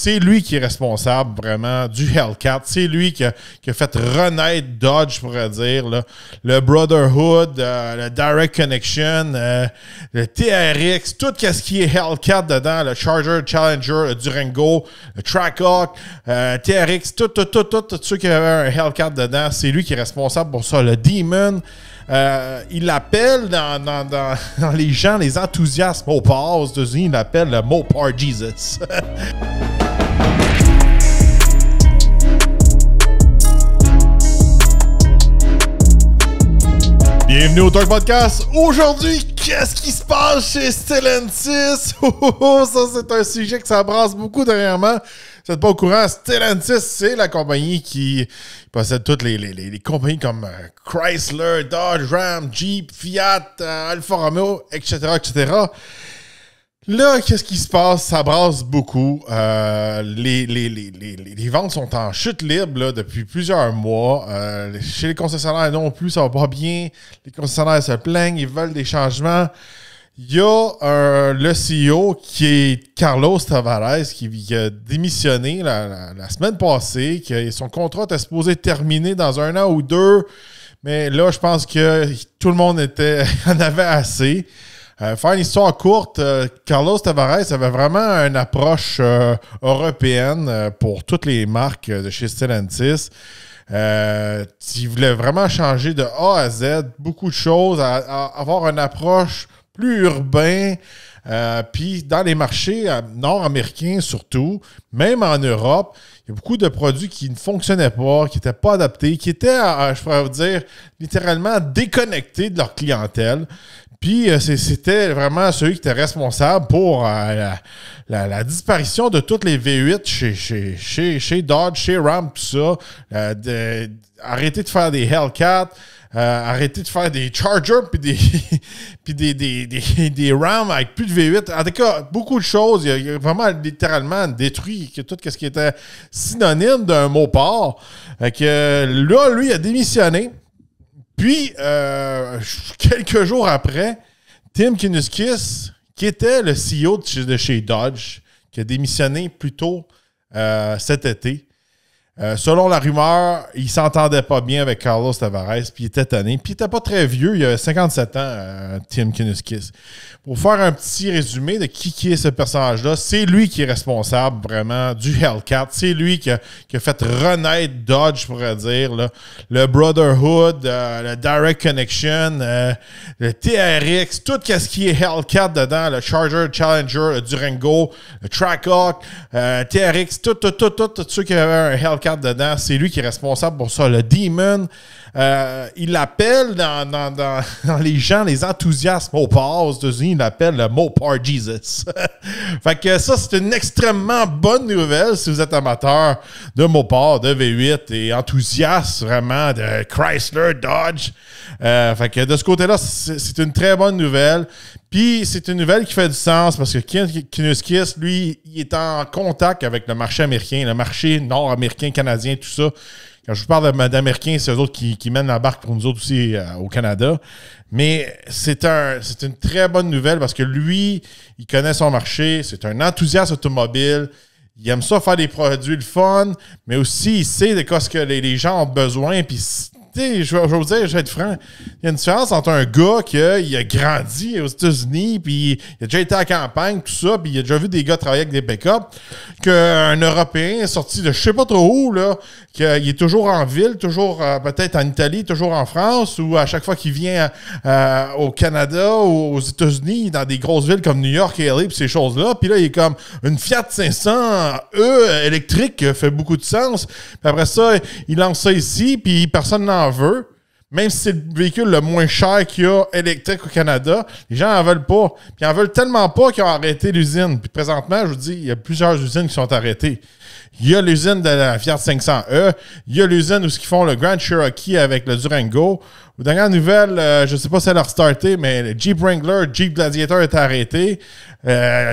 c'est lui qui est responsable vraiment du Hellcat. C'est lui qui a fait renaître Dodge, je pourrais dire. Là. Le Brotherhood, le Direct Connection, le TRX, tout ce qui est Hellcat dedans, le Charger, Challenger, le Durango, le Trackhawk, TRX, tout ceux qui avaient un Hellcat dedans, c'est lui qui est responsable pour ça. Le Demon, il l'appelle dans les gens, les enthousiastes Mopar aux États-Unis, il l'appelle le Mopar Jesus. Bienvenue au Talk Podcast. Aujourd'hui, qu'est-ce qui se passe chez Stellantis? Ça, c'est un sujet que ça brasse beaucoup dernièrement. Vous n'êtes pas au courant, Stellantis, c'est la compagnie qui possède toutes les compagnies comme Chrysler, Dodge, Ram, Jeep, Fiat, Alfa Romeo, etc., etc. Là, qu'est-ce qui se passe? Ça brasse beaucoup. Les ventes sont en chute libre là, depuis plusieurs mois. Chez les concessionnaires non plus, ça va pas bien. Les concessionnaires se plaignent, ils veulent des changements. Il y a le CEO qui est Carlos Tavares qui a démissionné la semaine passée. Son contrat était supposé terminer dans 1 an ou 2. Mais là, je pense que tout le monde en avait assez. Faire une histoire courte, Carlos Tavares avait vraiment une approche européenne pour toutes les marques de chez Stellantis. Il voulait vraiment changer de A à Z, beaucoup de choses, avoir une approche plus urbaine. Puis dans les marchés nord-américains surtout, même en Europe, il y a beaucoup de produits qui ne fonctionnaient pas, qui n'étaient pas adaptés, qui étaient, je pourrais vous dire, littéralement déconnectés de leur clientèle. Puis c'était vraiment celui qui était responsable pour la disparition de toutes les V8 chez Dodge, chez Ram, tout ça. Arrêter de faire des Hellcat, arrêter de faire des Chargers puis des Ram avec plus de V8. En tout cas, beaucoup de choses. Il a vraiment littéralement détruit tout ce qui était synonyme d'un Mopar. Là, lui, il a démissionné. Puis, quelques jours après, Tim Kuniskis, qui était le CEO de chez Dodge, qui a démissionné plus tôt cet été, selon la rumeur, il ne s'entendait pas bien avec Carlos Tavares, puis il était tanné. Puis il n'était pas très vieux, il a 57 ans, Tim Kuniskis. Pour faire un petit résumé de qui est ce personnage-là, c'est lui qui est responsable vraiment du Hellcat. C'est lui qui a fait renaître Dodge, je pourrais dire. Là. Le Brotherhood, le Direct Connection, le TRX, tout ce qui est Hellcat dedans, le Charger, Challenger, le Durango, le Trackhawk, TRX, tout ceux qui avaient un Hellcat dedans, c'est lui qui est responsable pour ça. Le Demon, il l'appelle dans les gens, les enthousiastes Mopar aux États-Unis, il l'appelle le Mopar Jesus. Fait que ça, c'est une extrêmement bonne nouvelle si vous êtes amateur de Mopar, de V8 et enthousiaste vraiment de Chrysler, Dodge. Fait que de ce côté-là, c'est une très bonne nouvelle. Puis c'est une nouvelle qui fait du sens parce que Kuniskis, lui, il est en contact avec le marché américain, le marché nord-américain, canadien, tout ça. Quand je vous parle d'Américains, c'est eux autres qui mènent la barque pour nous autres aussi au Canada. Mais c'est une très bonne nouvelle parce que lui, il connaît son marché, c'est un enthousiaste automobile. Il aime ça faire des produits le fun, mais aussi il sait de quoi ce que les gens ont besoin. Puis, je vais vous dire, je vais être franc, il y a une différence entre un gars qui a grandi aux États-Unis, puis il a déjà été à la campagne, tout ça, puis il a déjà vu des gars travailler avec des pick-up, qu'un Européen sorti de je sais pas trop où, là, qu'il est toujours en ville, toujours peut-être en Italie, toujours en France, ou à chaque fois qu'il vient au Canada ou aux États-Unis, dans des grosses villes comme New York et LA, puis ces choses-là, puis là, il est comme une Fiat 500E électrique, fait beaucoup de sens, puis après ça, il lance ça ici, puis personne n'en veut, même si c'est le véhicule le moins cher qu'il y a électrique au Canada, les gens n'en veulent pas. Puis ils en veulent tellement pas qu'ils ont arrêté l'usine. Puis présentement, je vous dis, il y a plusieurs usines qui sont arrêtées. Il y a l'usine de la Fiat 500E, il y a l'usine où ils font le Grand Cherokee avec le Durango. Aux dernières nouvelles, je ne sais pas si elle a restarté, mais le Jeep Wrangler, Jeep Gladiator est arrêté.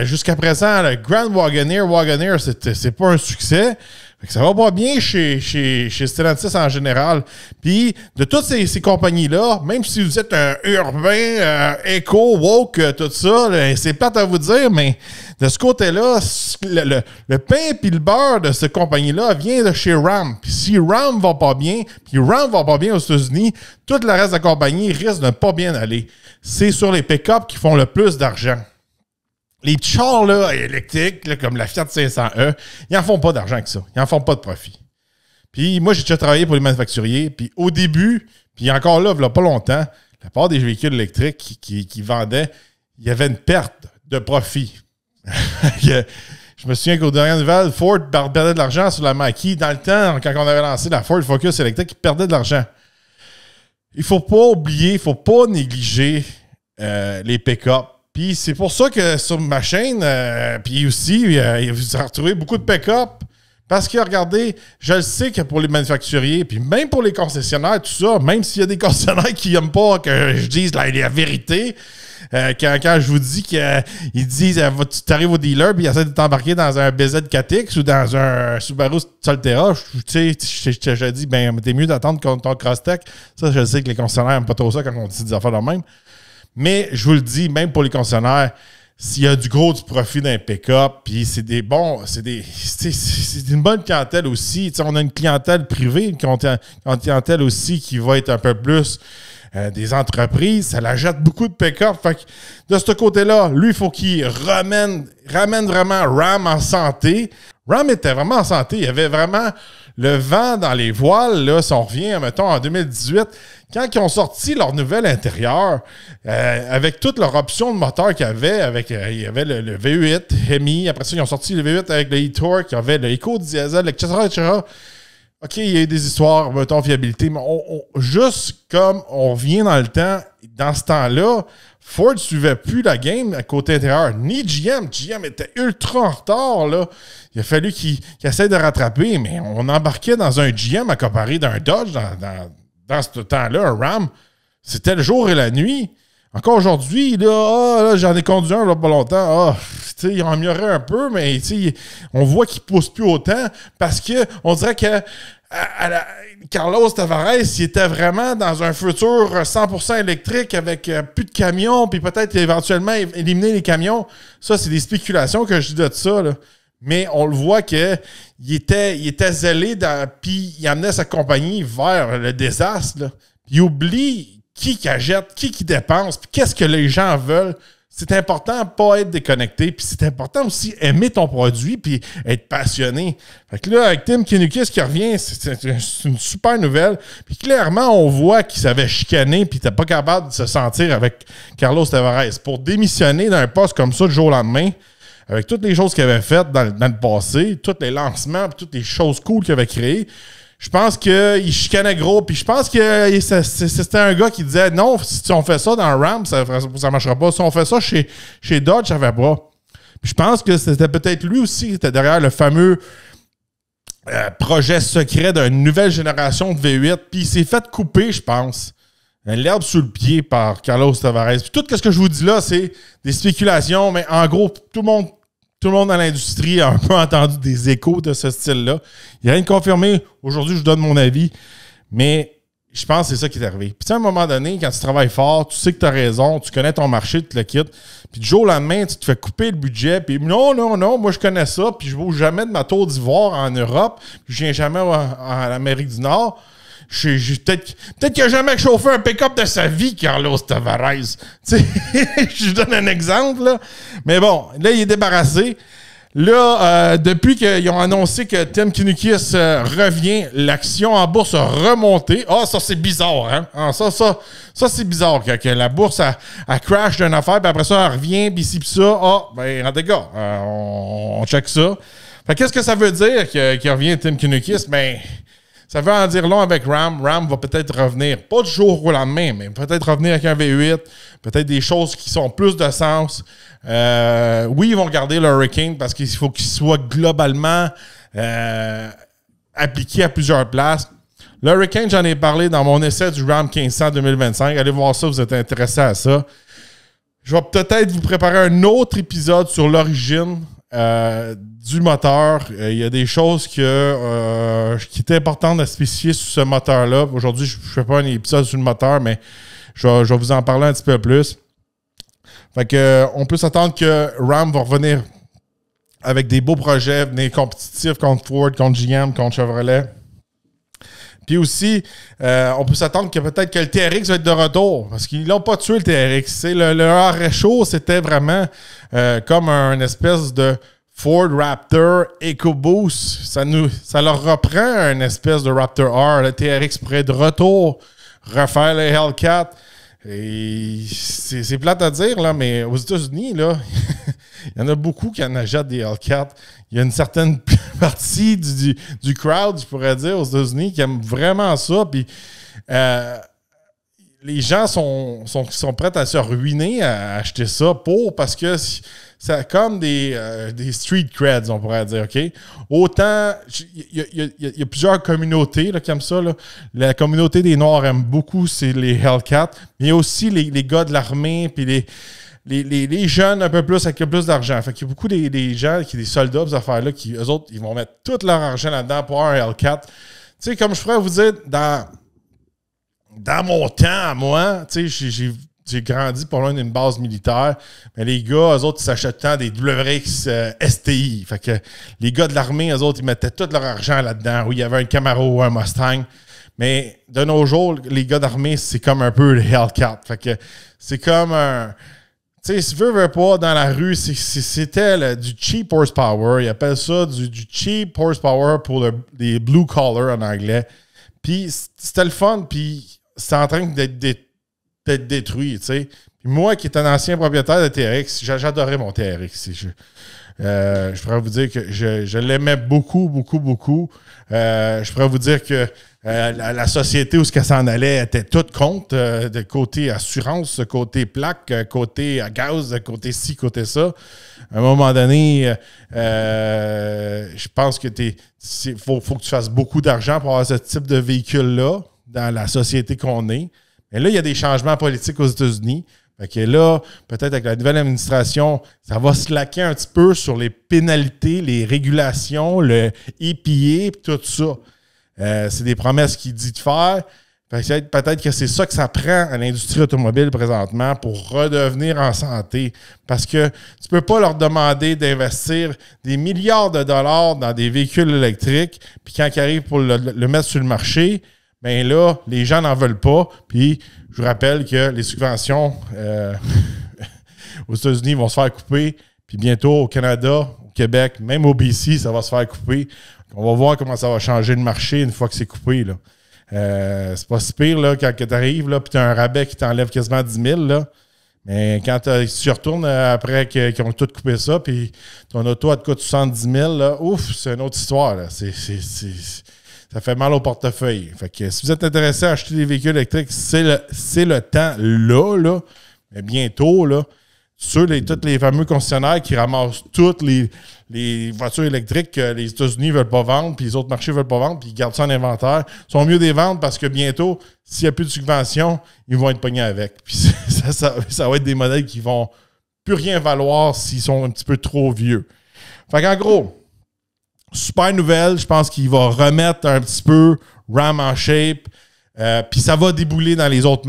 Jusqu'à présent, le Grand Wagoneer, c'est pas un succès. Fait que ça va pas bien chez Stellantis en général. Puis, de toutes ces compagnies-là, même si vous êtes un urbain, éco, woke, tout ça, c'est plate à vous dire, mais de ce côté-là, le pain et le beurre de cette compagnie-là vient de chez Ram. Puis si Ram va pas bien, puis Ram va pas bien aux États-Unis, tout le reste de la compagnie risque de ne pas bien aller. C'est sur les pick-up qui font le plus d'argent. Les chars là, électriques, là, comme la Fiat 500e, ils n'en font pas d'argent que ça. Ils n'en font pas de profit. Puis moi, j'ai déjà travaillé pour les manufacturiers. Puis au début, puis encore là, il n'y a pas longtemps, la part des véhicules électriques qui vendaient, il y avait une perte de profit. Je me souviens qu'aux dernières nouvelles, Ford perdait de l'argent sur la Mach-E. Dans le temps, quand on avait lancé la Ford Focus électrique, il perdait de l'argent. Il ne faut pas oublier, il ne faut pas négliger les pick-up. Puis c'est pour ça que sur ma chaîne, puis aussi, vous allez retrouver beaucoup de pick-up. Parce que, regardez, je le sais que pour les manufacturiers, puis même pour les concessionnaires, tout ça, même s'il y a des concessionnaires qui n'aiment pas que je dise la vérité, quand je vous dis qu'ils disent tu arrives au dealer puis ils essaient de t'embarquer dans un BZ4X ou dans un Subaru Solterra, je dis, ben t'es mieux d'attendre ton Crosstech. Ça, je sais que les concessionnaires n'aiment pas trop ça quand on dit des affaires de même. Mais je vous le dis, même pour les concessionnaires, s'il y a du profit d'un pick-up, puis c'est des bons, c'est une bonne clientèle aussi. T'sais, on a une clientèle privée, une clientèle aussi qui va être un peu plus des entreprises. Ça la jette beaucoup de pick-up. Fait que de ce côté-là, lui, il faut qu'il ramène vraiment Ram en santé. Ram était vraiment en santé. Il y avait vraiment le vent dans les voiles. Là, si on revient, mettons, en 2018, quand ils ont sorti leur nouvel intérieur, avec toutes leurs options de moteur qu'il y avait, il y avait le V8 Hemi, après ça, ils ont sorti le V8 avec le e-Torque, il y avait le Eco-Diesel, etc., etc. OK, il y a eu des histoires, mettons, fiabilité, mais juste comme on revient dans le temps, dans ce temps-là, Ford ne suivait plus la game à côté intérieur, ni GM. GM était ultra en retard, là. Il a fallu qu'il essaie de rattraper, mais on embarquait dans un GM à comparer d'un Dodge dans ce temps-là, un Ram. C'était le jour et la nuit. Encore aujourd'hui, là, j'en ai conduit un là, pas longtemps. Il a amélioré un peu, mais on voit qu'il ne pousse plus autant parce qu'on dirait que Carlos Tavares, il était vraiment dans un futur 100% électrique avec plus de camions, puis peut-être éventuellement éliminer les camions. Ça, c'est des spéculations que je dis de ça, là. Mais on le voit qu'il était zélé, puis il amenait sa compagnie vers le désastre, là. Il oublie qui achète, qui dépense, puis qu'est-ce que les gens veulent. C'est important de ne pas être déconnecté, puis c'est important aussi aimer ton produit, puis être passionné. Fait que là, avec Tim Kinukis qui revient, c'est une super nouvelle. Puis clairement, on voit qu'il savait chicaner, puis il n'était pas capable de se sentir avec Carlos Tavares. Pour démissionner d'un poste comme ça du jour au lendemain, avec toutes les choses qu'il avait faites dans le passé, tous les lancements, puis toutes les choses cool qu'il avait créées, je pense qu'il chicanait gros. Puis je pense que c'était un gars qui disait non, si on fait ça dans Ram, ça ne marchera pas. Si on fait ça chez Dodge, ça ne fait pas. Puis je pense que c'était peut-être lui aussi qui était derrière le fameux projet secret d'une nouvelle génération de V8. Puis il s'est fait couper, je pense, l'herbe sous le pied par Carlos Tavares. Puis tout ce que je vous dis là, c'est des spéculations, mais en gros, tout le monde dans l'industrie a un peu entendu des échos de ce style-là. Il n'y a rien de confirmé. Aujourd'hui, je donne mon avis. Mais je pense que c'est ça qui est arrivé. Puis à un moment donné, quand tu travailles fort, tu sais que tu as raison, tu connais ton marché, tu te le quittes. Puis du jour au lendemain, tu te fais couper le budget. Puis non, moi je connais ça. Puis je ne bouge jamais de ma tour d'ivoire en Europe. Puis je viens jamais en Amérique du Nord. Peut-être qu'il n'a jamais chauffé un pick-up de sa vie, Carlos Tavares. Je donne un exemple, là. Mais bon, là, il est débarrassé. Là, depuis qu'ils ont annoncé que Tim Kinukis revient, l'action en bourse a remonté. Ça, c'est bizarre, hein? Ça c'est bizarre, que la bourse a crash d'une affaire, puis après ça, elle revient, puis ci, puis ça. En dégâts. On check ça. Fait qu'est-ce que ça veut dire qu'il revient Tim Kinukis? Ben, ça veut en dire long avec Ram. Ram va peut-être revenir, pas du jour au lendemain, mais peut-être revenir avec un V8, peut-être des choses qui sont plus de sens. Oui, ils vont garder le Hurricane parce qu'il faut qu'il soit globalement appliqué à plusieurs places. Le Hurricane, j'en ai parlé dans mon essai du Ram 1500 2025. Allez voir ça, vous êtes intéressé à ça. Je vais peut-être vous préparer un autre épisode sur l'origine du moteur. Il y a des choses qui étaient importantes à spécifier sur ce moteur-là. Aujourd'hui, je ne fais pas un épisode sur le moteur, mais je vais vous en parler un petit peu plus. Fait que, on peut s'attendre que Ram va revenir avec des beaux projets, des compétitifs contre Ford, contre GM, contre Chevrolet. Puis aussi, on peut s'attendre que peut-être que le TRX va être de retour, parce qu'ils l'ont pas tué, le TRX. Le arrêt chaud, c'était vraiment comme un espèce de Ford Raptor EcoBoost. Ça leur reprend une espèce de Raptor R. Le TRX pourrait être de retour, refaire le Hellcat. Et c'est plate à dire, là, mais aux États-Unis, là, il y en a beaucoup qui en achètent des Hellcats. Il y a une certaine partie du crowd, je pourrais dire, aux États-Unis, qui aiment vraiment ça. Puis les gens sont prêts à se ruiner à acheter ça parce que c'est comme des street creds, on pourrait dire, OK? Autant, il y a plusieurs communautés là, qui aiment ça. Là. La communauté des Noirs aime beaucoup, c'est les Hellcats. Mais il y a aussi les gars de l'armée, puis les jeunes un peu plus, avec plus d'argent. Fait qu'il y a beaucoup des gens, des soldats, ces affaires-là, qui, eux autres, ils vont mettre tout leur argent là-dedans pour avoir un Hellcat. Tu sais, comme je pourrais vous dire, dans mon temps, moi, tu sais, j'ai grandi pour loin d'une base militaire, mais les gars, eux autres, ils s'achètent tant des WRX STI. Fait que les gars de l'armée, eux autres, ils mettaient tout leur argent là-dedans, où il y avait un Camaro ou un Mustang. Mais de nos jours, les gars d'armée, c'est comme un peu le Hellcat. Fait que c'est comme un... Tu sais, si tu veux pas, dans la rue, c'était du cheap horsepower. Ils appellent ça du cheap horsepower pour les blue collar en anglais. Puis c'était le fun, puis c'est en train d'être détruit, tu sais. Puis moi, qui est un ancien propriétaire de TRX, j'adorais mon TRX. Je pourrais vous dire que je l'aimais beaucoup, beaucoup, beaucoup. Je pourrais vous dire que la société où ce qu'elle s'en allait était toute contre, de côté assurance, côté plaque, côté gaz, côté ci, côté ça. À un moment donné, je pense que faut que tu fasses beaucoup d'argent pour avoir ce type de véhicule-là dans la société qu'on est. Mais là, il y a des changements politiques aux États-Unis. Fait que là, peut-être avec la nouvelle administration, ça va se laquer un petit peu sur les pénalités, les régulations, le EPA et tout ça. C'est des promesses qu'il dit de faire. Peut-être que c'est ça que ça prend à l'industrie automobile présentement pour redevenir en santé. Parce que tu ne peux pas leur demander d'investir des milliards de dollars dans des véhicules électriques, puis quand ils arrivent pour le mettre sur le marché, bien là, les gens n'en veulent pas. Puis je vous rappelle que les subventions aux États-Unis vont se faire couper. Puis bientôt au Canada, au Québec, même au BC, ça va se faire couper. On va voir comment ça va changer le marché une fois que c'est coupé. Là. C'est pas si pire là, quand tu arrives et tu as un rabais qui t'enlève quasiment 10 000. Là. Mais quand tu retournes après qu'ils ont tout coupé ça, puis ton auto a te coûte 70 000, là, ouf, c'est une autre histoire. Là. Ça fait mal au portefeuille. Fait que si vous êtes intéressé à acheter des véhicules électriques, c'est le temps là. Mais bientôt, là, tous les fameux concessionnaires qui ramassent toutes les voitures électriques que les États-Unis ne veulent pas vendre, puis les autres marchés ne veulent pas vendre, puis ils gardent ça en inventaire, sont mieux des vendre parce que bientôt, s'il n'y a plus de subvention, ils vont être pognés avec. Puis ça va être des modèles qui vont plus rien valoir s'ils sont un petit peu trop vieux. Fait qu'en gros, super nouvelle, je pense qu'il va remettre un petit peu RAM en shape, puis ça va débouler dans les autres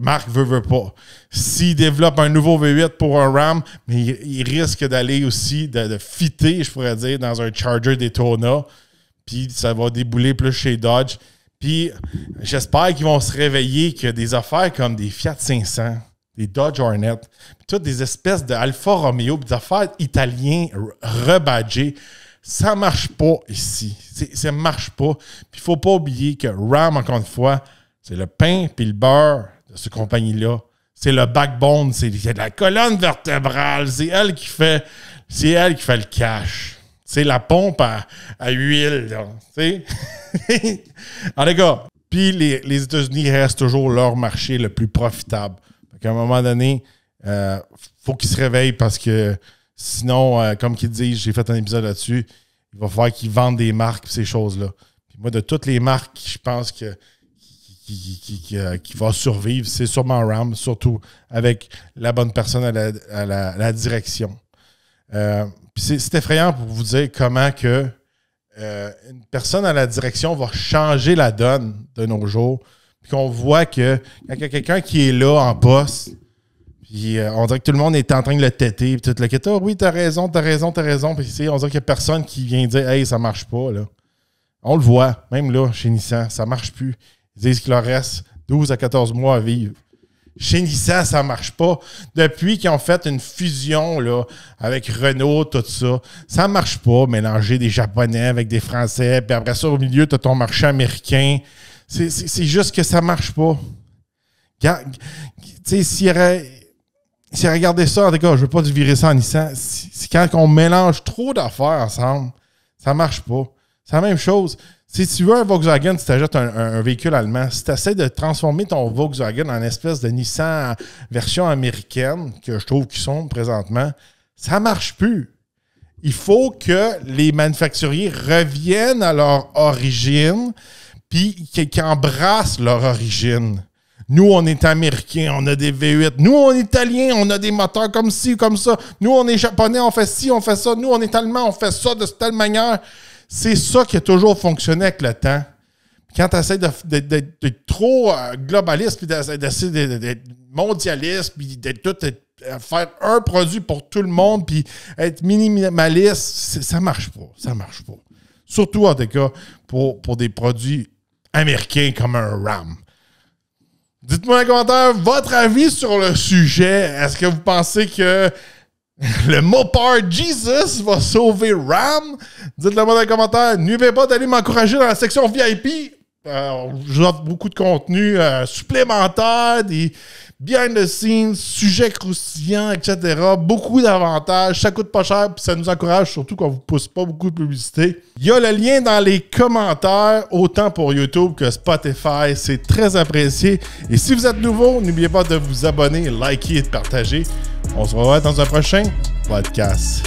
marques, veut pas. S'ils développent un nouveau V8 pour un RAM, mais il risque d'aller aussi, de fitter, je pourrais dire, dans un Charger Daytona, puis ça va débouler plus chez Dodge. Puis j'espère qu'ils vont se réveiller que des affaires comme des Fiat 500, des Dodge Hornet, puis toutes des espèces de Alfa Romeo, des affaires italiens rebadgées, ça marche pas ici. Ça marche pas. Puis il faut pas oublier que RAM, encore une fois, c'est le pain puis le beurre de cette compagnie-là. C'est le backbone, c'est la colonne vertébrale. C'est elle qui fait le cash. C'est la pompe à huile, là. Tu sais? En tout cas, puis les États-Unis restent toujours leur marché le plus profitable. À un moment donné, faut qu'ils se réveillent parce que sinon, comme qu'ils disent, j'ai fait un épisode là-dessus, il va falloir qu'ils vendent des marques et ces choses-là. Puis moi, de toutes les marques, je pense que qui va survivre, c'est sûrement RAM, surtout avec la bonne personne à la direction. Puis c'est effrayant pour vous dire comment que une personne à la direction va changer la donne de nos jours. Puis qu'on voit que quand il y a quelqu'un qui est là en poste, Puis on dirait que tout le monde est en train de le têter. Puis tout le kit, oui, t'as raison. Puis on dirait qu'il n'y a personne qui vient dire, hey, ça marche pas, là. On le voit, même là, chez Nissan, ça marche plus. Ils disent qu'il leur reste 12 à 14 mois à vivre. Chez Nissan, ça marche pas. Depuis qu'ils ont fait une fusion là, avec Renault, tout ça, ça marche pas. Mélanger des Japonais avec des Français, puis après ça, au milieu, tu as ton marché américain. C'est juste que ça marche pas. Tu sais, s'il regardé ça, en tout cas, je veux pas virer ça en Nissan, c'est quand on mélange trop d'affaires ensemble, ça marche pas. C'est la même chose. Si tu veux un Volkswagen, si tu achètes un véhicule allemand, si tu essaies de transformer ton Volkswagen en espèce de Nissan version américaine, que je trouve qu'ils sont présentement, ça ne marche plus. Il faut que les manufacturiers reviennent à leur origine puis qu'ils embrassent leur origine. Nous, on est Américains, on a des V8. Nous, on est Italiens, on a des moteurs comme ci, comme ça. Nous, on est Japonais, on fait ci, on fait ça. Nous, on est Allemands, on fait ça de telle manière. C'est ça qui a toujours fonctionné avec le temps. Quand tu essaies d'être trop globaliste, puis d'essayer d'être mondialiste, puis faire un produit pour tout le monde, puis être minimaliste, ça marche pas. Ça marche pas. Surtout, en tout cas, pour des produits américains comme un Ram. Dites-moi dans les commentaires votre avis sur le sujet. Est-ce que vous pensez que le Mopar Jesus va sauver Ram? Dites-le moi dans les commentaires. N'oubliez pas d'aller m'encourager dans la section VIP. J'offre beaucoup de contenu supplémentaire, des behind the scenes, sujets croustillants, etc. Beaucoup d'avantages. Ça coûte pas cher puis ça nous encourage, surtout qu'on vous pousse pas beaucoup de publicité. Il y a le lien dans les commentaires, autant pour YouTube que Spotify. C'est très apprécié. Et si vous êtes nouveau, n'oubliez pas de vous abonner, liker et de partager. On se revoit dans un prochain podcast.